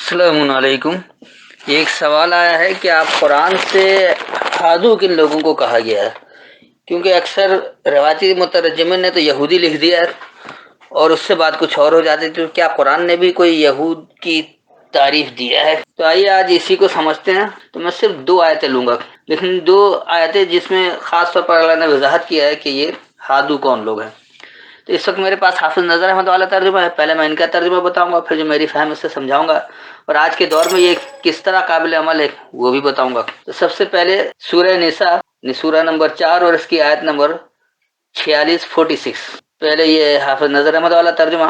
السلام علیکم۔ ایک سوال آیا ہے کہ آپ قرآن سے ہادو کن لوگوں کو کہا گیا ہے؟ کیونکہ اکثر روایتی مترجمین نے تو یہودی لکھ دیا ہے اور اس سے بات کچھ اور ہو جاتی، تو کیا قرآن نے بھی کوئی یہود کی تعریف دیا ہے؟ تو آئیے آج اسی کو سمجھتے ہیں۔ تو میں صرف 2 آیتیں لوں گا، لیکن 2 آیتیں جس میں خاص طور پر اللہ نے وضاحت کیا ہے کہ یہ ہادو کون لوگ ہیں۔ تو اس وقت میرے پاس حافظ نظر احمد والا ترجمہ ہے، پہلے میں ان کا ترجمہ بتاؤں گا، پھر جو میری فہم اس سے سمجھاؤں گا، اور آج کے دور میں یہ کس طرح قابل عمل ہے وہ بھی بتاؤں گا۔ تو سب سے پہلے سورہ نساء سورہ نمبر 4 اور اس کی آیت نمبر 46 پہلے یہ حافظ نظر احمد والا ترجمہ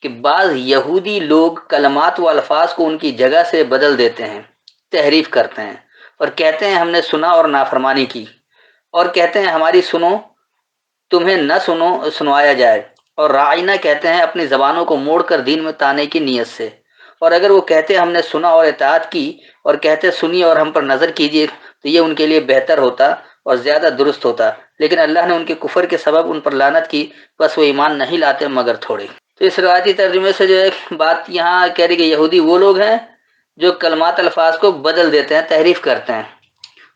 کہ بعض یہودی لوگ کلمات و الفاظ کو ان کی جگہ سے بدل دیتے ہیں، تحریف کرتے ہیں، اور کہتے ہیں ہم نے سنا اور نافرمانی کی، اور کہتے ہیں ہماری سنو تمہیں نہ سنوایا جائے، اور رائنا کہتے ہیں اپنی زبانوں کو موڑ کر دین میں تانے کی نیت سے، اور اگر وہ کہتے ہم نے سنا اور اطاعت کی، اور کہتے سنی اور ہم پر نظر کیجیے، تو یہ ان کے لیے بہتر ہوتا اور زیادہ درست ہوتا، لیکن اللہ نے ان کے کفر کے سبب ان پر لعنت کی، بس وہ ایمان نہیں لاتے مگر تھوڑے۔ تو اس روایتی ترجمے سے جو ایک بات یہاں کہہ رہی کہ یہودی وہ لوگ ہیں جو کلمات الفاظ کو بدل دیتے ہیں، تحریف کرتے ہیں،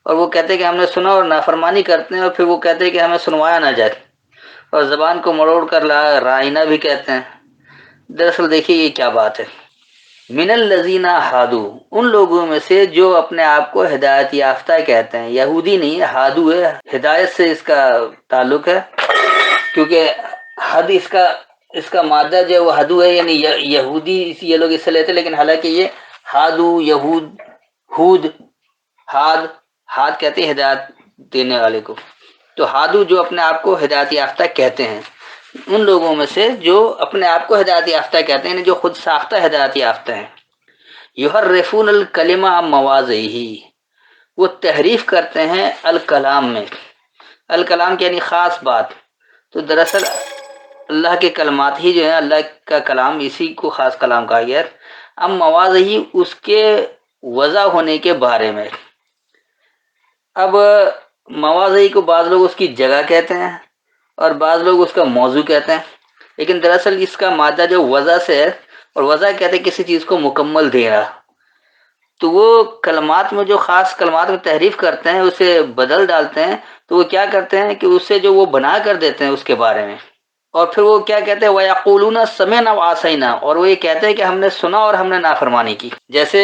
اور وہ کہتے ہیں کہ ہم نے سنا اور نافرمانی کرتے ہیں، اور پھر وہ کہتے ہیں کہ ہمیں سنوایا نہ جائے، اور زبان کو مروڑ کر رائنا بھی کہتے ہیں۔ دراصل دیکھیے یہ کیا بات ہے۔ من الذین ہادو، ان لوگوں میں سے جو اپنے آپ کو ہدایت یافتہ کہتے ہیں، یہودی نہیں ہے، ہادو ہے، ہدایت سے اس کا تعلق ہے، کیونکہ حد اس کا مادہ جو ہے وہ ہدو ہے، یعنی یہودی یہ لوگ اس سے لیتے، لیکن حالانکہ یہ ہادو، یہود، ہود، ہاد کہتے ہیں ہدایت دینے والے کو۔ تو ہادو جو اپنے آپ کو ہدایت یافتہ کہتے ہیں، ان لوگوں میں سے جو اپنے آپ کو ہدایت یافتہ کہتے ہیں، یعنی جو خود ساختہ ہدایت یافتہ ہیں، یحرفون الکلمہ عن مواضعہ، وہ تحریف کرتے ہیں الکلام میں، الکلام کے یعنی خاص بات۔ تو دراصل اللہ کے کلمات ہی جو ہیں، اللہ کا کلام، اسی کو خاص کلام کہا گیا ہے، عن مواضعہ، اس کے وضع ہونے کے بارے میں۔ اب مواضع کو بعض لوگ اس کی جگہ کہتے ہیں اور بعض لوگ اس کا موضوع کہتے ہیں، لیکن دراصل اس کا مادہ جو وضع سے ہے، اور وضع کہتے ہیں کسی چیز کو مکمل دینا، تو وہ کلمات میں جو خاص کلمات میں تحریف کرتے ہیں، اسے بدل ڈالتے ہیں، تو وہ کیا کرتے ہیں کہ اسے جو وہ بنا کر دیتے ہیں اس کے بارے میں، اور پھر وہ کیا کہتے ہیں وَيَقُولُونَ سَمِعْنَا وَعَصَيْنَا، اور وہ یہ کہتے ہیں کہ ہم نے سنا اور ہم نے نافرمانی کی۔ جیسے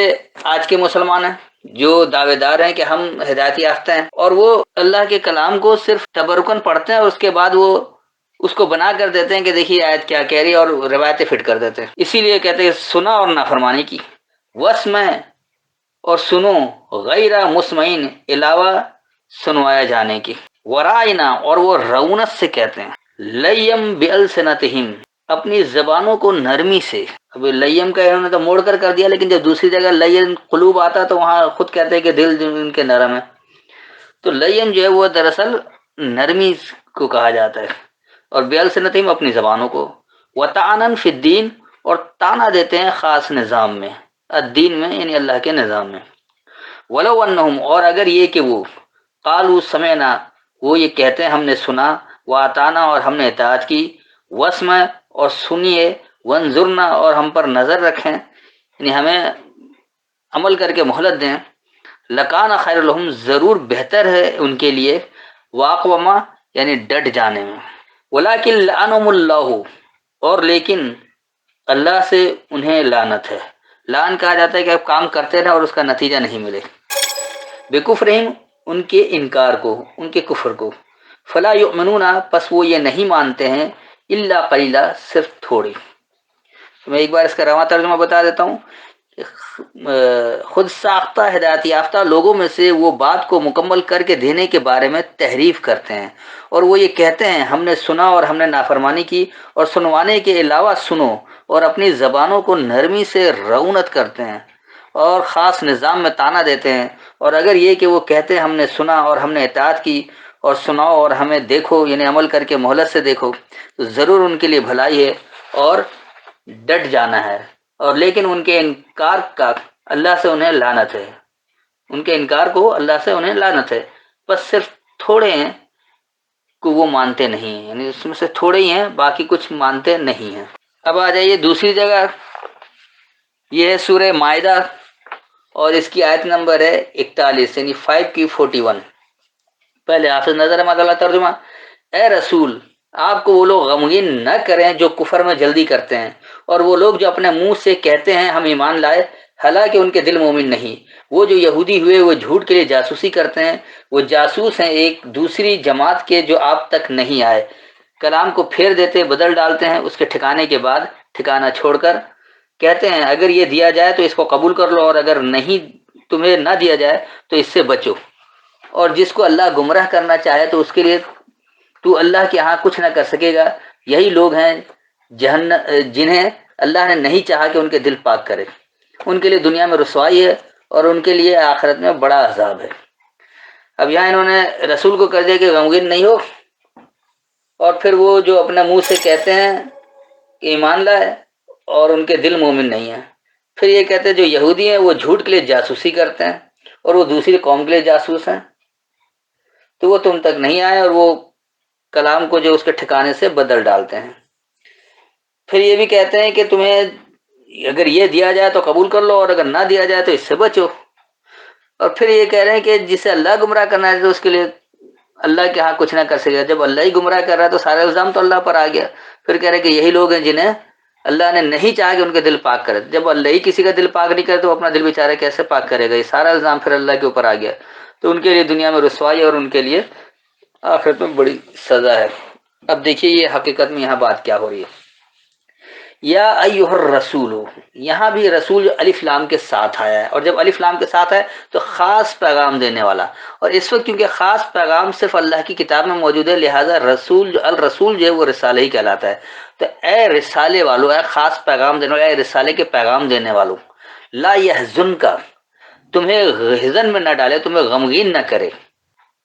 آج کے مسلمان ہیں جو دعوے دار ہیں کہ ہم ہدایت یافتہ ہیں، اور وہ اللہ کے کلام کو صرف تبرکن پڑھتے ہیں، اور اس کے بعد وہ اس کو بنا کر دیتے ہیں کہ دیکھیے آیت کیا کہہ رہی ہے، اور روایتیں فٹ کر دیتے ہیں۔ اسی لیے کہتے ہیں سنا اور نافرمانی کی، وَاسْمَعْ، اور سنو، غیر مسمعین، علاوہ سنوایا جانے کی، ورائنا، اور وہ رونت سے کہتے ہیں، لیم بِأَلْسِنَتِهِمْ، اپنی زبانوں کو نرمی سے۔ اب لیم کا انہوں نے تو موڑ کر دیا، لیکن جب دوسری جگہ لین قلوب آتا تو وہاں خود کہتے ہیں کہ دل جو ان کے نرم ہے، تو لیم جو ہے وہ دراصل نرمی کو کہا جاتا ہے، اور بِأَلْسِنَتِهِمْ اپنی زبانوں کو، وَطَعْنًا فِي الدِّينِ، اور تانا دیتے ہیں خاص نظام میں، الدین میں یعنی اللہ کے نظام میں، وَلَوْ أَنَّهُمْ، اور اگر یہ کہ وہ قالوا سمعنا، وہ یہ کہتے ہیں ہم نے سنا، وَأَطَعْنَا، اور ہم نے اطاعت کی، وَاسْمَعْ، اور سنیے، وَانظُرْنَا، اور ہم پر نظر رکھیں، یعنی ہمیں عمل کر کے مہلت دیں، لَكَانَ خَيْرٌ لَهُمْ، ضرور بہتر ہے ان کے لیے، وَأَقْوَمَ، یعنی ڈٹ جانے میں، وَلَكِنْ لَعَنَهُمُ اللَّهُ، اور لیکن اللہ سے انہیں لعنت ہے۔ لعن کہا جاتا ہے کہ آپ کام کرتے رہیں اور اس کا نتیجہ نہیں ملے، بکفرہم، ان کے انکار کو، ان کے کفر کو، فلا یؤمنون، پس وہ یہ نہیں مانتے ہیں، الا قلیلا، صرف تھوڑی۔ میں ایک بار اس کا رواں ترجمہ بتا دیتا ہوں کہ خود ساختہ ہدایت یافتہ لوگوں میں سے وہ بات کو مکمل کر کے دینے کے بارے میں تحریف کرتے ہیں، اور وہ یہ کہتے ہیں ہم نے سنا اور ہم نے نافرمانی کی، اور سنوانے کے علاوہ سنو، اور اپنی زبانوں کو نرمی سے رعونت کرتے ہیں، اور خاص نظام میں تانا دیتے ہیں، اور اگر یہ کہ وہ کہتے ہیں ہم نے سنا اور ہم نے اطاعت کی، اور سناؤ اور ہمیں دیکھو، یعنی عمل کر کے مہلت سے دیکھو، تو ضرور ان کے لیے بھلائی ہے اور ڈٹ جانا ہے، اور لیکن ان کے انکار کا اللہ سے انہیں لعنت ہے، ان کے انکار کو اللہ سے انہیں لعنت ہے، بس صرف تھوڑے ہیں کہ وہ مانتے نہیں ہیں، یعنی اس میں سے تھوڑے ہی ہیں، باقی کچھ مانتے نہیں ہیں۔ اب آ جائیے دوسری جگہ یہ ہے سورہ مائدہ اور اس کی آیت نمبر ہے 41 یعنی 5 کی 41۔ پہلے حافظ نظر احمد اللہ ترجمہ: اے رسول، آپ کو وہ لوگ غمگین نہ کریں جو کفر میں جلدی کرتے ہیں، اور وہ لوگ جو اپنے منہ سے کہتے ہیں ہم ایمان لائے حالانکہ ان کے دل مومن نہیں۔ وہ جو یہودی ہوئے وہ جھوٹ کے لیے جاسوسی کرتے ہیں، وہ جاسوس ہیں ایک دوسری جماعت کے جو آپ تک نہیں آئے، کلام کو پھیر دیتے، بدل ڈالتے ہیں اس کے ٹھکانے کے بعد ٹھکانہ چھوڑ کر، کہتے ہیں اگر یہ دیا جائے تو اس کو قبول کر لو، اور اگر نہیں تمہیں نہ دیا جائے تو اس سے بچو، اور جس کو اللہ گمراہ کرنا چاہے تو اس کے لیے تو اللہ کے ہاں کچھ نہ کر سکے گا۔ یہی لوگ ہیں جنہیں اللہ نے نہیں چاہا کہ ان کے دل پاک کرے، ان کے لیے دنیا میں رسوائی ہے اور ان کے لیے آخرت میں بڑا عذاب ہے۔ اب یہاں انہوں نے رسول کو کر دیا کہ غمگین نہیں ہو، اور پھر وہ جو اپنے منہ سے کہتے ہیں کہ ایمان لائے اور ان کے دل مومن نہیں ہیں، پھر یہ کہتے ہیں جو یہودی ہیں وہ جھوٹ کے لیے جاسوسی کرتے ہیں اور وہ دوسری قوم کے لیے جاسوس ہیں، تو وہ تم تک نہیں آئے اور وہ کلام کو جو اس کے ٹھکانے سے بدل ڈالتے ہیں۔ پھر یہ بھی کہتے ہیں کہ تمہیں اگر یہ دیا جائے تو قبول کر لو، اور اگر نہ دیا جائے تو اس سے بچو، اور پھر یہ کہہ رہے ہیں کہ جسے اللہ گمراہ کرنا ہے تو اس کے لیے اللہ کے ہاں کچھ نہ کر سکے گا۔ جب اللہ ہی گمراہ کر رہا ہے تو سارا الزام تو اللہ پر آ گیا۔ پھر کہہ رہے ہیں کہ یہی لوگ ہیں جنہیں اللہ نے نہیں چاہا کہ ان کے دل پاک کرے۔ جب اللہ ہی کسی کا دل پاک نہیں کرے تو وہ اپنا دل بیچارہ کیسے پاک کرے گا؟ یہ سارا الزام پھر اللہ کے اوپر آ گیا، تو ان کے لیے دنیا میں رسوائی اور ان کے لیے آخرت میں بڑی سزا ہے۔ اب دیکھیے یہ حقیقت میں یہاں بات کیا ہو رہی ہے۔ یا ایھا الرسول، یہاں بھی رسول جو الف لام کے ساتھ آیا ہے، اور جب الف لام کے ساتھ ہے تو خاص پیغام دینے والا، اور اس وقت کیونکہ خاص پیغام صرف اللہ کی کتاب میں موجود ہے، لہٰذا رسول الرسول جو ہے وہ رسالہ ہی کہلاتا ہے۔ تو اے رسالے والو، اے خاص پیغام دینے والے، اے رسالے کے پیغام دینے والو، لا یحزنک، تمہیں حزن میں نہ ڈالے، تمہیں غمگین نہ کرے،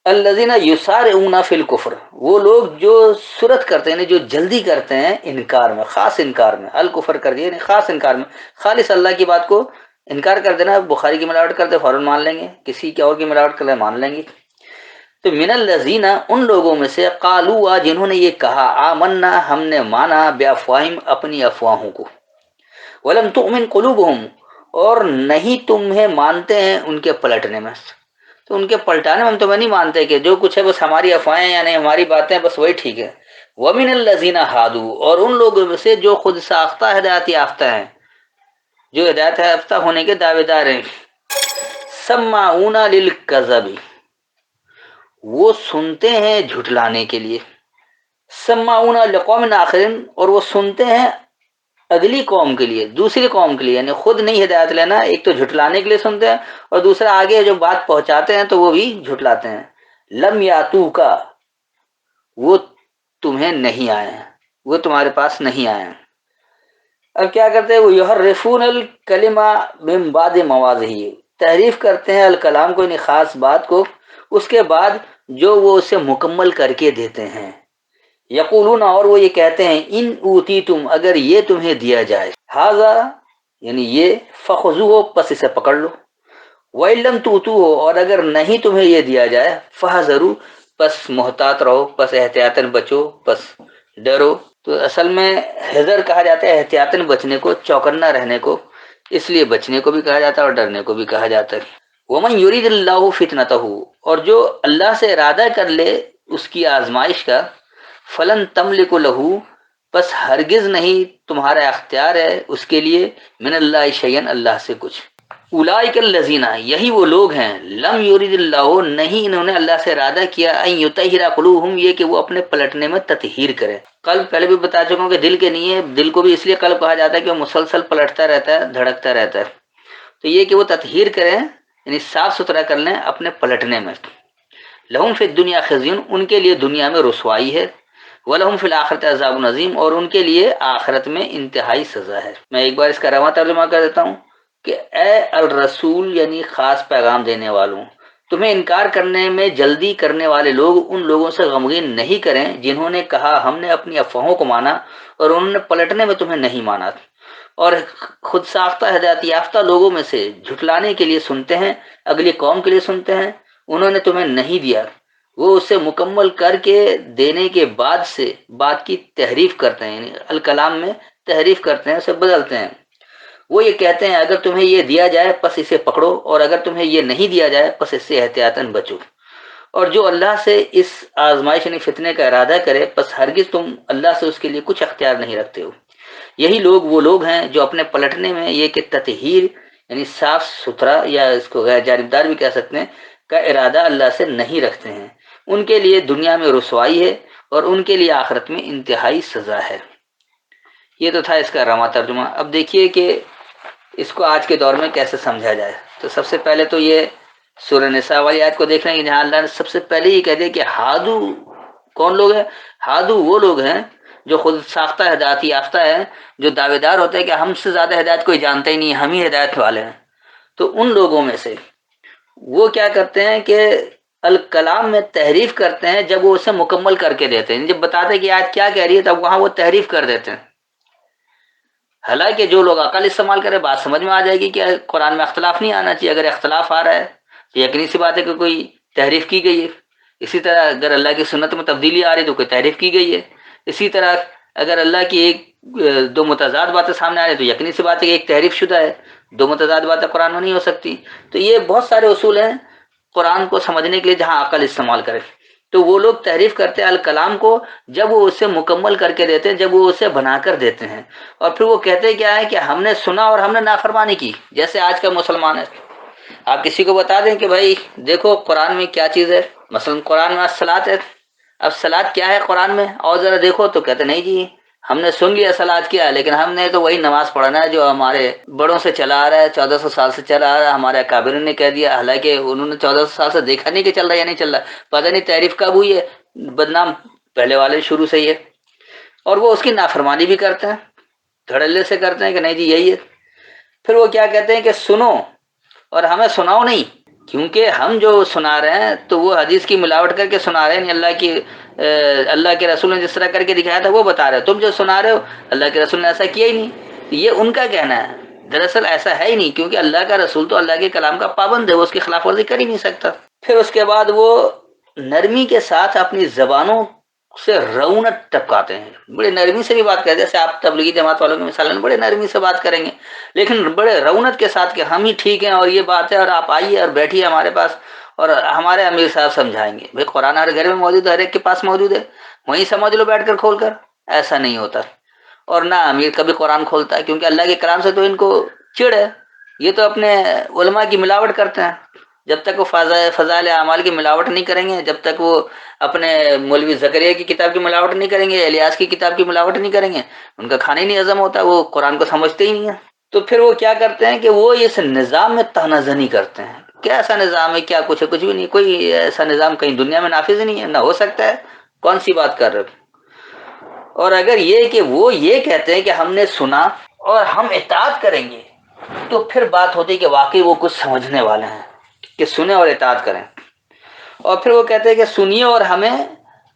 الذین یسارعون فی الکفر، وہ لوگ جو سرعت کرتے ہیں، جو جلدی کرتے ہیں انکار میں، خاص انکار میں، الکفر کر دیا یعنی خاص انکار میں، خالص اللہ کی بات کو انکار کر دینا۔ بخاری کی ملاوٹ کرتے فوراً مان لیں گے، کسی کی اور کی ملاوٹ کرتے مان لیں گے۔ تو من الذین، ان لوگوں میں سے، قالوا، جنہوں نے یہ کہا، آمنا، ہم نے مانا، بافواہم، اپنی افواہوں کو، ولم تؤمن قلوبہم، اور نہیں تمہیں مانتے ہیں ان کے پلٹنے میں، تو ان کے پلٹانے میں ہم تمہیں نہیں مانتے کہ جو کچھ ہے بس ہماری افواہیں یعنی ہماری باتیں بس وہی ٹھیک ہے۔ وَمِنَ الَّذِينَ هَادُوا، اور ان لوگوں میں سے جو خود ساختہ ہدایت یافتہ ہیں، جو ہدایت یافتہ ہونے کے دعوے دار ہیں، سماعون للکذب، وہ سنتے ہیں جھٹلانے کے لیے، سماعون لقوم آخرین، اور وہ سنتے ہیں اگلی قوم کے لیے، دوسری قوم کے لیے، یعنی خود نہیں ہدایت لینا، ایک تو جھٹلانے کے لیے سنتے ہیں، اور دوسرا آگے جو بات پہنچاتے ہیں تو وہ بھی جھٹلاتے ہیں۔ لم یاتوکا، وہ تمہیں نہیں آئے ہیں، وہ تمہارے پاس نہیں آئے ہیں۔ اب کیا کرتے ہیں وہ؟ یحرفون الکلمہ من بعد مواضعہ، تحریف کرتے ہیں الکلام کو، یعنی خاص بات کو، اس کے بعد جو وہ اسے مکمل کر کے دیتے ہیں۔ یقولون، اور وہ یہ کہتے ہیں، ان اوتیتم، اگر یہ تمہیں دیا جائے، ھذا، یعنی یہ، فخذوہ، پس اسے پکڑ لو، وَإِن لَّمْ تُؤْتُوهُ، اور اگر نہیں تمہیں یہ دیا جائے، فَاحْذَرُوا، پس محتاط رہو، پس احتیاطاً بچو، پس ڈرو۔ تو اصل میں حذر کہا جاتا ہے احتیاطاً بچنے کو، چوکنا رہنے کو، اس لیے بچنے کو بھی کہا جاتا ہے اور ڈرنے کو بھی کہا جاتا ہے۔ وَمَن يُرِدِ اللَّهُ فِتْنَتَهُ، اور جو اللہ سے ارادہ کر لے اس کی آزمائش کا، فلن تملک لہو، پس ہرگز نہیں تمہارا اختیار ہے اس کے لیے، من اللہ شیئن، اللہ سے کچھ۔ اولئک الذین، یہی وہ لوگ ہیں، لم یرد اللہ، نہیں انہوں نے اللہ سے ارادہ کیا، ان یطہر قلوبہم، یہ کہ وہ اپنے پلٹنے میں تطہیر کرے۔ قلب پہلے بھی بتا چکا ہوں کہ دل کے نہیں ہے، دل کو بھی اس لیے قلب کہا جاتا ہے کہ وہ مسلسل پلٹتا رہتا ہے، دھڑکتا رہتا ہے، تو یہ کہ وہ تطہیر کریں یعنی صاف ستھرا کر لیں اپنے پلٹنے میں۔ لہم فی الدنیا خزی، ان کے لیے دنیا میں رسوائی ہے، وَلَهُمْ فِي الْآخِرَةِ عَذَابٌ عَظِيمٌ، اور ان کے لیے آخرت میں انتہائی سزا ہے۔ میں ایک بار اس کا رواں ترجمہ کر دیتا ہوں کہ اے الرسول، یعنی خاص پیغام دینے والوں، تمہیں انکار کرنے میں جلدی کرنے والے لوگ ان لوگوں سے غمگین نہیں کریں جنہوں نے کہا ہم نے اپنی افواہوں کو مانا، اور انہوں نے پلٹنے میں تمہیں نہیں مانا، اور خود ساختہ ہدایت یافتہ لوگوں میں سے جھٹلانے کے لیے سنتے ہیں، اگلی قوم کے لیے سنتے ہیں، انہوں نے تمہیں نہیں دیا، وہ اسے مکمل کر کے دینے کے بعد سے بات کی تحریف کرتے ہیں، یعنی الکلام میں تحریف کرتے ہیں، اسے بدلتے ہیں۔ وہ یہ کہتے ہیں اگر تمہیں یہ دیا جائے پس اسے پکڑو، اور اگر تمہیں یہ نہیں دیا جائے پس اس سے احتیاطاً بچو، اور جو اللہ سے اس آزمائش یعنی فتنے کا ارادہ کرے پس ہرگز تم اللہ سے اس کے لیے کچھ اختیار نہیں رکھتے ہو۔ یہی لوگ وہ لوگ ہیں جو اپنے پلٹنے میں یہ کہ تطہیر یعنی صاف ستھرا یا اس کو غیر جانبدار بھی کہہ سکتے ہیں کا ارادہ اللہ سے نہیں رکھتے ہیں، ان کے لیے دنیا میں رسوائی ہے اور ان کے لیے آخرت میں انتہائی سزا ہے۔ یہ تو تھا اس کا رواں ترجمہ۔ اب دیکھیے کہ اس کو آج کے دور میں کیسے سمجھا جائے۔ تو سب سے پہلے تو یہ سورہ نساء والی آیت کو دیکھ رہے ہیں کہ جہاں اللہ نے سب سے پہلے یہ کہہ دیا کہ ہادو کون لوگ ہیں؟ ہادو وہ لوگ ہیں جو خود ساختہ ہدایت یافتہ ہے، جو دعوے دار ہوتے ہیں کہ ہم سے زیادہ ہدایت کوئی جانتا ہی نہیں، ہم ہی ہدایت والے ہیں۔ تو ان لوگوں میں سے وہ کیا کرتے ہیں کہ الکلام میں تحریف کرتے ہیں جب وہ اسے مکمل کر کے دیتے ہیں، جب بتاتے ہیں کہ آج کیا کہہ رہی ہے تب وہاں وہ تحریف کر دیتے ہیں۔ حالانکہ جو لوگ عقل استعمال کرے بات سمجھ میں آ جائے گی کہ قرآن میں اختلاف نہیں آنا چاہیے، اگر اختلاف آ رہا ہے تو یقینی سی بات ہے کہ کوئی تحریف کی گئی ہے۔ اسی طرح اگر اللہ کی سنت میں تبدیلی آ رہی ہے تو کوئی تحریف کی گئی ہے۔ اسی طرح اگر اللہ کی ایک دو متضاد باتیں سامنے آ رہی ہیں تو یقینی سی بات ہے کہ ایک تحریف شدہ ہے، دو متضاد باتیں قرآن میں نہیں ہو سکتی۔ تو یہ بہت سارے اصول ہیں قرآن کو سمجھنے کے لیے جہاں عقل استعمال کرے۔ تو وہ لوگ تحریف کرتے ہیں الکلام کو جب وہ اسے مکمل کر کے دیتے ہیں، جب وہ اسے بنا کر دیتے ہیں، اور پھر وہ کہتے کیا ہے کہ ہم نے سنا اور ہم نے نافرمانی کی۔ جیسے آج کا مسلمان ہے، آپ کسی کو بتا دیں کہ بھائی دیکھو قرآن میں کیا چیز ہے، مثلا قرآن میں الصلاۃ ہے، اب صلاۃ کیا ہے قرآن میں اور ذرا دیکھو، تو کہتے نہیں جی ہم نے سن لیا صلاۃ کیا ہے، لیکن ہم نے تو وہی نماز پڑھنا ہے جو ہمارے بڑوں سے چلا آ رہا ہے، 1400 سال سے چلا آ رہا ہے، ہمارے اکابر نے کہہ دیا، حالانکہ انہوں نے 1400 سال سے دیکھا نہیں کہ چل رہا ہے یا نہیں چل رہا، پتہ نہیں تعریف کب ہوئی ہے، بدنام پہلے والے شروع سے ہی ہے، اور وہ اس کی نافرمانی بھی کرتے ہیں، دھڑلے سے کرتے ہیں کہ نہیں جی یہی ہے۔ پھر وہ کیا کہتے ہیں کہ سنو اور ہمیں سناؤ نہیں، کیونکہ ہم جو سنا رہے ہیں تو وہ حدیث کی ملاوٹ کر کے سنا رہے ہیں، اللہ کے رسول نے جس طرح کر کے دکھایا تھا وہ بتا رہے ہو، تم جو سنا رہے ہو اللہ کے رسول نے ایسا کیا ہی نہیں، یہ ان کا کہنا ہے، دراصل ایسا ہے ہی نہیں، کیونکہ اللہ کا رسول تو اللہ کے کلام کا پابند ہے، وہ اس کی خلاف ورزی کر ہی نہیں سکتا۔ پھر اس کے بعد وہ نرمی کے ساتھ اپنی زبانوں سے رونت ٹپکاتے ہیں، بڑے نرمی سے بھی بات کرتے ہیں، جیسے آپ تبلیغی جماعت والوں کے مثال بڑے نرمی سے بات کریں گے، لیکن بڑے رونت کے ساتھ کہ ہم ہی ٹھیک ہیں اور یہ بات ہے اور آپ آئیے اور بیٹھیے ہمارے پاس اور ہمارے امیر صاحب سمجھائیں گے۔ بھائی قرآن ہر گھر میں موجود ہے، ہر ایک کے پاس موجود ہے، وہیں سمجھ لو بیٹھ کر کھول کر، ایسا نہیں ہوتا۔ اور نہ امیر کبھی قرآن کھولتا ہے، کیونکہ اللہ کے کلام سے تو ان کو چڑ ہے، یہ تو اپنے علماء کی ملاوٹ کرتے ہیں، جب تک وہ فضائل اعمال کی ملاوٹ نہیں کریں گے، جب تک وہ اپنے مولوی زکریا کی کتاب کی ملاوٹ نہیں کریں گے، الیاس کی کتاب کی ملاوٹ نہیں کریں گے، ان کا کھانا ہی نہیں ہضم ہوتا، وہ قرآن کو سمجھتے ہی نہیں ہیں۔ تو پھر وہ کیا کرتے ہیں کہ وہ اس نظام میں تنازنی کرتے ہیں، کیا ایسا نظام ہے، کیا کچھ ہے، کچھ بھی نہیں، کوئی ایسا نظام کہیں دنیا میں نافذ نہیں ہے، نہ ہو سکتا ہے، کون سی بات کر رہے ہو۔ اور اگر یہ کہ وہ یہ کہتے ہیں کہ ہم نے سنا اور ہم اطاعت کریں گے، تو پھر بات ہوتی ہے کہ واقعی وہ کچھ سمجھنے والے ہیں کہ سنیں اور اطاعت کریں۔ اور پھر وہ کہتے ہیں کہ سنیے اور ہمیں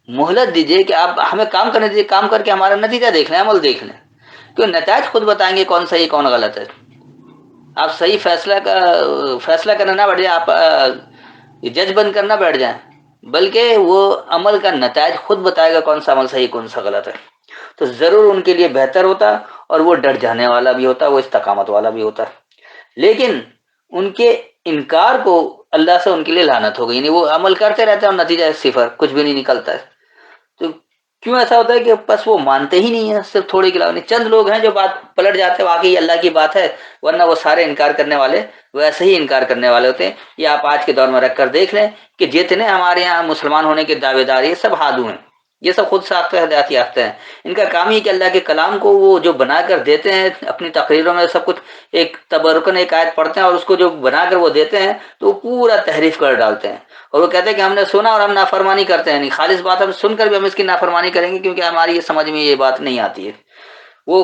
مہلت دیجیے، کہ آپ ہمیں کام کرنے دیجیے، کام کر کے ہمارا نتیجہ دیکھ لیں، عمل دیکھ لیں، کیوں نتائج خود بتائیں گے کون صحیح کون غلط ہے۔ آپ صحیح فیصلہ کرنا نہ بیٹھ جائیں، آپ جج بن کر نہ بیٹھ جائیں، بلکہ وہ عمل کا نتائج خود بتائے گا کون سا عمل صحیح کون سا غلط ہے۔ تو ضرور ان کے لیے بہتر ہوتا اور وہ ڈر جانے والا بھی ہوتا، وہ استقامت والا بھی ہوتا، لیکن ان کے انکار کو اللہ سے ان کے لیے لعنت ہو گئی، یعنی وہ عمل کرتے رہتے ہیں اور نتیجہ صفر، کچھ بھی نہیں نکلتا ہے۔ تو کیوں ایسا ہوتا ہے کہ بس وہ مانتے ہی نہیں ہیں، صرف تھوڑے کے علاوہ چند لوگ ہیں جو بات پلٹ جاتے ہیں، واقعی اللہ کی بات ہے، ورنہ وہ سارے انکار کرنے والے ویسے ہی انکار کرنے والے ہوتے ہیں۔ یہ آپ آج کے دور میں رکھ کر دیکھ لیں کہ جتنے ہمارے یہاں مسلمان ہونے کے دعوے دار یہ سب ہادو ہیں، یہ سب خود ساختہ ہدایت یافتہ ہیں، ان کا کام ہی کہ اللہ کے کلام کو وہ جو بنا کر دیتے ہیں اپنی تقریروں میں، سب کچھ ایک تبرکن ایک آیت پڑھتے ہیں اور اس کو جو بنا کر وہ دیتے ہیں تو وہ پورا تحریف کر ڈالتے ہیں، اور وہ کہتے ہیں کہ ہم نے سنا اور ہم نافرمانی کرتے ہیں، نہیں خالص بات ہم سن کر بھی ہم اس کی نافرمانی کریں گے، کیونکہ ہماری یہ سمجھ میں یہ بات نہیں آتی ہے۔ وہ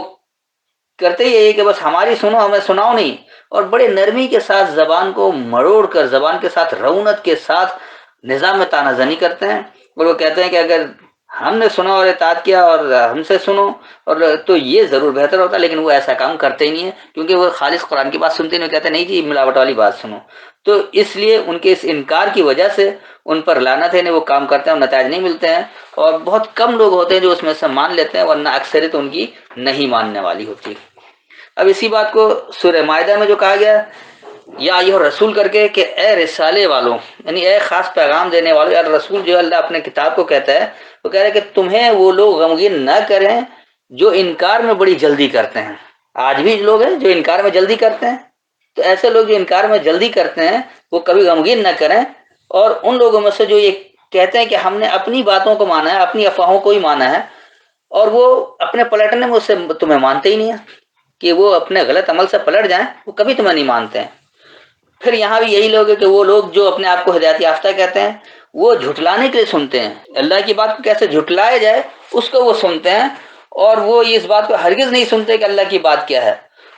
کرتے ہی یہی کہ بس ہماری سنو ہمیں سناؤ نہیں، اور بڑے نرمی کے ساتھ زبان کو مروڑ کر، زبان کے ساتھ رونت کے ساتھ نظام میں تانہ زنی کرتے ہیں، اور وہ کہتے ہیں کہ اگر ہم نے سنا اور اطاعت کیا اور ہم سے سنو اور تو یہ ضرور بہتر ہوتا، لیکن وہ ایسا کام کرتے ہی نہیں ہے، کیونکہ وہ خالص قرآن کی بات سنتے نہیں، کہتے نہیں جی ملاوٹ والی بات سنو۔ تو اس لیے ان کے اس انکار کی وجہ سے ان پر لعنت ہے، وہ کام کرتے ہیں اور نتائج نہیں ملتے ہیں، اور بہت کم لوگ ہوتے ہیں جو اس میں سے مان لیتے ہیں، ورنہ اکثریت ان کی نہیں ماننے والی ہوتی۔ اب اسی بات کو سورہ مائدہ میں جو کہا گیا یا ایھا رسول کر کے کہ اے رسالے والوں، یعنی اے خاص پیغام دینے والوں، یا رسول جو اللہ اپنے کتاب کو کہتا ہے، وہ کہہ رہا ہے کہ تمہیں وہ لوگ غمگین نہ کریں جو انکار میں بڑی جلدی کرتے ہیں۔ آج بھی لوگ ہیں جو انکار میں جلدی کرتے ہیں، تو ایسے لوگ جو انکار میں جلدی کرتے ہیں وہ کبھی غمگین نہ کریں، اور ان لوگوں میں سے جو یہ کہتے ہیں کہ ہم نے اپنی باتوں کو مانا ہے، اپنی افواہوں کو ہی مانا ہے، اور وہ اپنے پلٹنے میں اس سے تمہیں مانتے ہی نہیں ہیں، کہ وہ اپنے غلط عمل سے پلٹ جائیں، وہ کبھی تمہیں نہیں مانتے ہیں۔ پھر یہاں بھی یہی لوگ ہیں کہ وہ لوگ جو اپنے آپ کو ہدایت یافتہ کہتے ہیں، وہ جھٹلانے کے لیے سنتے ہیں، اللہ کی بات کو کیسے جھٹلایا جائے اس کو وہ سنتے ہیں، اور وہ اس بات کو ہرگز نہیں سنتے کہ اللہ کی بات کیا ہے،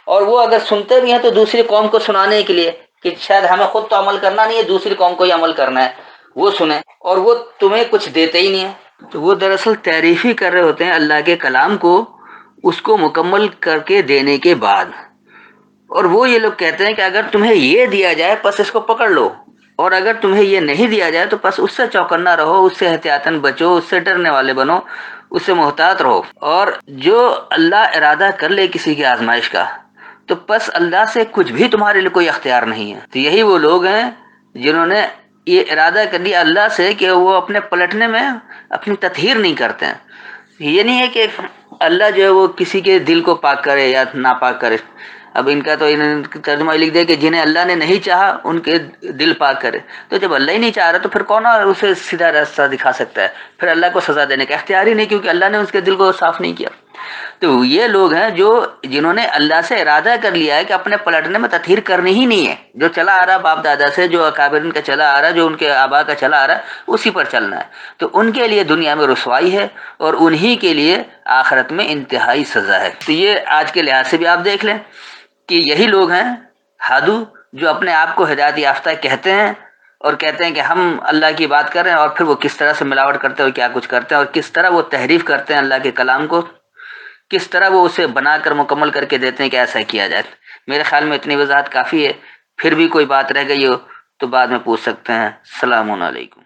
اور وہ اگر سنتے بھی ہیں تو دوسری قوم کو سنانے کے لیے کہ شاید ہمیں خود تو عمل کرنا نہیں ہے، دوسری قوم کو ہی عمل کرنا ہے، وہ سنیں، اور وہ تمہیں کچھ دیتے ہی نہیں ہیں۔ تو وہ دراصل تعریف ہی کر رہے ہوتے ہیں اللہ کے کلام کو، اس کو مکمل کر کے دینے کے بعد، اور وہ یہ لوگ کہتے ہیں کہ اگر تمہیں یہ دیا جائے پس اس کو پکڑ لو، اور اگر تمہیں یہ نہیں دیا جائے تو پس اس سے چوکنا رہو، اس سے احتیاطاً بچو، اس سے ڈرنے والے بنو، اس سے محتاط رہو۔ اور جو اللہ ارادہ کر لے کسی کی آزمائش کا تو پس اللہ سے کچھ بھی تمہارے لیے کوئی اختیار نہیں ہے۔ تو یہی وہ لوگ ہیں جنہوں نے یہ ارادہ کر لیا اللہ سے کہ وہ اپنے پلٹنے میں اپنی تطہیر نہیں کرتے ہیں۔ یہ نہیں ہے کہ اللہ جو ہے وہ کسی کے دل کو پاک کرے یا ناپاک کرے، اب ان کا تو ترجمہ لکھ دے کہ جنہیں اللہ نے نہیں چاہا ان کے دل پاک کرے، تو جب اللہ ہی نہیں چاہ رہا تو پھر کون اسے سیدھا راستہ دکھا سکتا ہے؟ پھر اللہ کو سزا دینے کا اختیار ہی نہیں، کیونکہ اللہ نے اس کے دل کو صاف نہیں کیا۔ تو یہ لوگ ہیں جنہوں نے اللہ سے ارادہ کر لیا ہے کہ اپنے پلٹنے میں تطہیر کرنی ہی نہیں ہے، جو چلا آ رہا باپ دادا سے، جو اکابرین کا چلا آ رہا، جو ان کے آبا کا چلا آ رہا، اسی پر چلنا ہے، تو ان کے لیے دنیا میں رسوائی ہے، اور انہی کے لیے آخرت میں انتہائی سزا ہے۔ تو یہ آج کے لحاظ سے بھی آپ دیکھ لیں کہ یہی لوگ ہیں ہادو، جو اپنے آپ کو ہدایت یافتہ کہتے ہیں، اور کہتے ہیں کہ ہم اللہ کی بات کر رہے ہیں، اور پھر وہ کس طرح سے ملاوٹ کرتے ہیں اور کیا کچھ کرتے ہیں، اور کس طرح وہ تحریف کرتے ہیں اللہ کے کلام کو، کس طرح وہ اسے بنا کر مکمل کر کے دیتے ہیں کہ ایسا کیا جائے۔ میرے خیال میں اتنی وضاحت کافی ہے، پھر بھی کوئی بات رہ گئی ہو تو بعد میں پوچھ سکتے ہیں۔ السلام علیکم۔